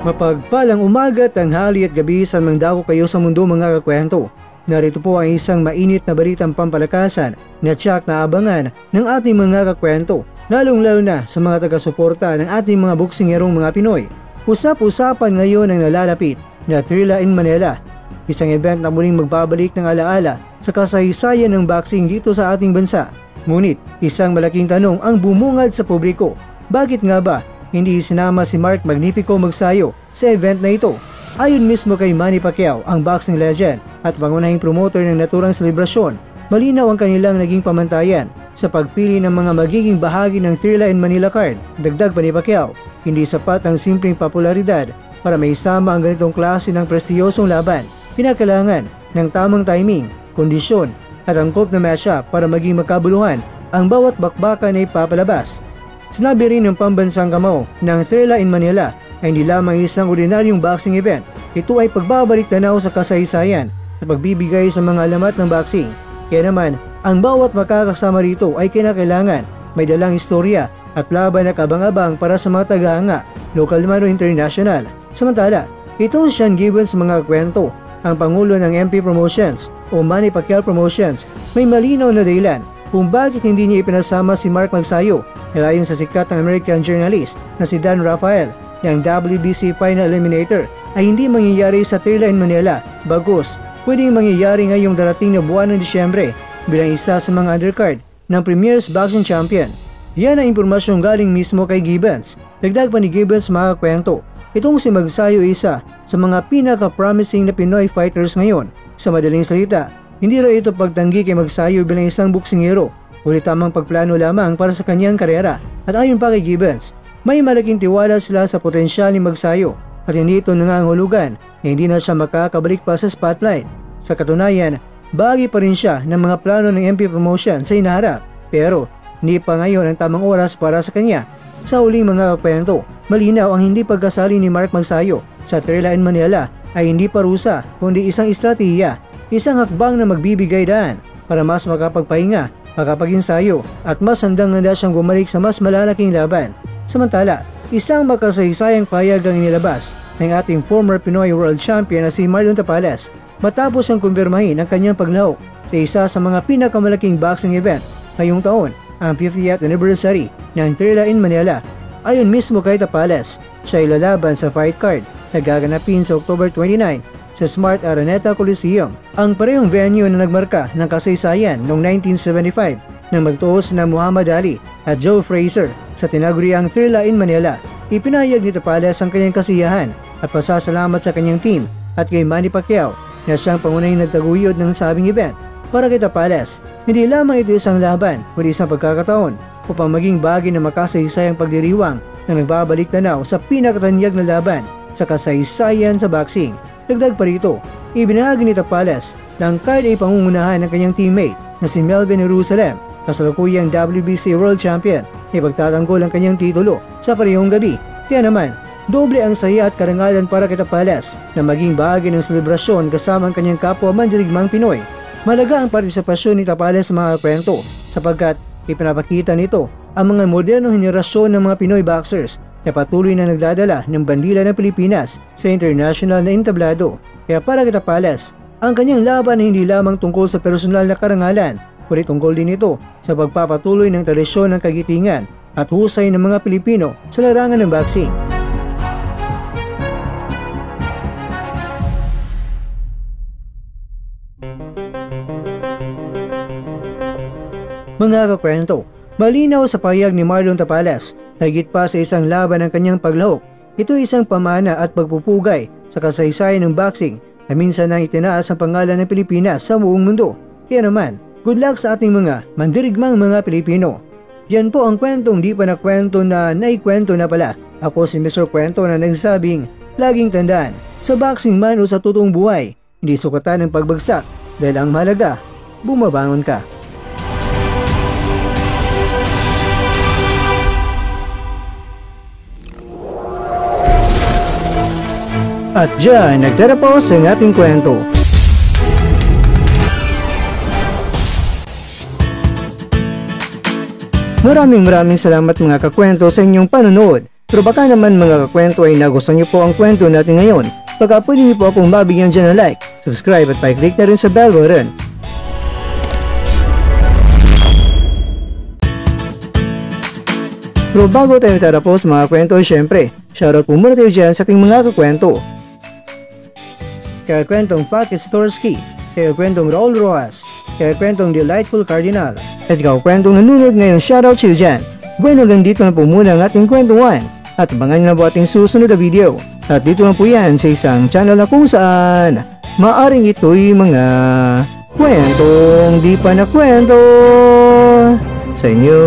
Mapagpalang umaga, tanghali at gabi sa mangdako kayo sa mundo mga kakwento. Narito po ang isang mainit na balitang pampalakasan na tiyak na abangan ng ating mga kakwento, lalong-lalo na sa mga taga-suporta ng ating mga boksingerong mga Pinoy. Usap-usapan ngayon ang nalalapit na Thrilla in Manila, isang event na muling magbabalik ng alaala sa kasaysayan ng boxing dito sa ating bansa. Ngunit isang malaking tanong ang bumungad sa publiko, bakit nga ba hindi sinama si Mark Magnifico Magsayo sa event na ito? Ayon mismo kay Manny Pacquiao, ang boxing legend at pangunahing promoter ng naturang selebrasyon, malinaw ang kanilang naging pamantayan sa pagpili ng mga magiging bahagi ng Thrilla in Manila card. Dagdag pa ni Pacquiao, hindi sapat ang simpleng popularidad para maisama ang ganitong klase ng prestiyosong laban. Kinakailangan ng tamang timing, kondisyon at angkop na matchup para maging makabuluhan ang bawat bakbakan na ipapalabas. Sinabi rin ng pambansang kamao ng Thrilla in Manila ay hindi lamang isang ordinaryong boxing event. Ito ay pagbabalik tanaw sa kasaysayan at pagbibigay sa mga alamat ng boxing. Kaya naman, ang bawat makakasama rito ay kinakailangan may dalang istorya at laban na kabang-abang para sa mga tagahanga, local man o international. Samantala, itong Sean Gibbons mga kwento, ang pangulo ng MP Promotions o Manny Pacquiao Promotions, may malinaw na dahilan kung bakit hindi niya ipinasama si Mark Magsayo. Ayon sa sikat ng American journalist na si Dan Rafael, ang WBC Final Eliminator ay hindi mangyayari sa Thrilla in Manila, bagkus pwedeng mangyayari ngayong darating na buwan ng Disyembre bilang isa sa mga undercard ng Premier's Boxing Champion. Yan ang impormasyong galing mismo kay Gibbons. Dagdag pa ni Gibbons mga kwento, itong si Magsayo isa sa mga pinaka-promising na Pinoy fighters ngayon. Sa madaling salita, hindi raw ito pagtanggi kay Magsayo bilang isang boksingero, ulit tamang pagplano lamang para sa kanyang karera. At ayon pa kay Gibbons, may malaking tiwala sila sa potensyal ni Magsayo at hindi ito nangangahulugan na hindi na siya makakabalik pa sa spotlight. Sa katunayan, bahagi pa rin siya ng mga plano ng MP Promotion sa hinaharap, pero hindi pa ngayon ang tamang oras para sa kanya. Sa huling mga kwento, malinaw ang hindi pagkasali ni Mark Magsayo sa Thrilla in Manila ay hindi parusa kundi isang estratehiya, isang hakbang na magbibigay daan para mas makapagpahinga, makapag-ensayo at mas handang-handa siyang bumalik sa mas malalaking laban. Samantala, isang makasaysayang payag ang inilabas ng ating former Pinoy World Champion na si Marlon Tapales matapos ang kumpirmahin ang kanyang paglahok sa isa sa mga pinakamalaking boxing event ngayong taon, ang 50th anniversary ng Thrilla in Manila. Ayon mismo kay Tapales, siya ay lalaban sa fight card na gaganapin sa October 29 sa Smart Araneta Coliseum, ang parehong venue na nagmarka ng kasaysayan noong 1975 nang magtuos na Muhammad Ali at Joe Frazier sa tinaguriang Thrilla in Manila. Ipinahayag ni Tapales ang kanyang kasiyahan at pasasalamat sa kanyang team at kay Manny Pacquiao na siyang pangunahing nagtaguyod ng sabing event. Para kay Tapales, hindi lamang ito isang laban kundi isang pagkakataon upang maging bahagi ng makasaysayang pagdiriwang na nagbabalik tanaw sa pinakatanyag na laban sa kasaysayan sa boxing. Dagdag pa rito, ibinahagi ni Tapales na ang card ay pangungunahan ng kanyang teammate na si Melvin Jerusalem, kasalukuyang WBC World Champion, na ipagtatanggol ang kanyang titulo sa parehong gabi. Kaya naman, doble ang saya at karangalan para kay Tapales na maging bahagi ng selebrasyon kasama ang kanyang kapwa mandirigmang Pinoy. Malaga ang partisipasyon ni Tapales sa mga kwento sapagkat ipinapakita nito ang mga modernong henerasyon ng mga Pinoy boxers na patuloy na nagdadala ng bandila ng Pilipinas sa international na entablado. Kaya para kay Tapales, ang kanyang laban ay hindi lamang tungkol sa personal na karangalan, kundi tungkol din ito sa pagpapatuloy ng tradisyon ng kagitingan at husay ng mga Pilipino sa larangan ng boxing. Mga kakwento, malinaw sa pahayag ni Marlon Tapales, higit pa sa isang laban ng kanyang paglahok, ito isang pamana at pagpupugay sa kasaysayan ng boxing na minsan nang itinaas ang pangalan ng Pilipinas sa buong mundo. Kaya naman, good luck sa ating mga mandirigmang mga Pilipino. Yan po ang kwentong di pa nakwento na naikwento na pala. Ako si Mr. Kwento na nagsabing, laging tandaan, sa boxing man o sa totoong buhay, hindi sukatan ng pagbagsak dahil ang mahalaga, bumabangon ka. At dyan, nagtatapos ang ating kwento. Maraming salamat mga kakwento sa inyong panonood. Pero baka naman mga kakwento ay nagustuhan niyo po ang kwento natin ngayon. Baka pwede niyo po akong mabigyan dyan ng like, subscribe at pa-click na rin sa bell button. Pero bago tayo tatapos mga kwento, syempre, shoutout po muna tayo dyan sa ating mga kakwento. Kaya kwentong Fakis Storsky, kaya kwentong Raul Rojas, kaya kwentong Delightful Cardinal, at ikaw kwentong nanonood ngayon, shoutout sa iyo dyan. Bueno, lang dito na po muna ang ating kwentuhan, at abangan nyo na po ating susunod na video. At dito lang po yan sa isang channel na kung saan maaring ito'y mga kwentong di pa na kwento sa inyo.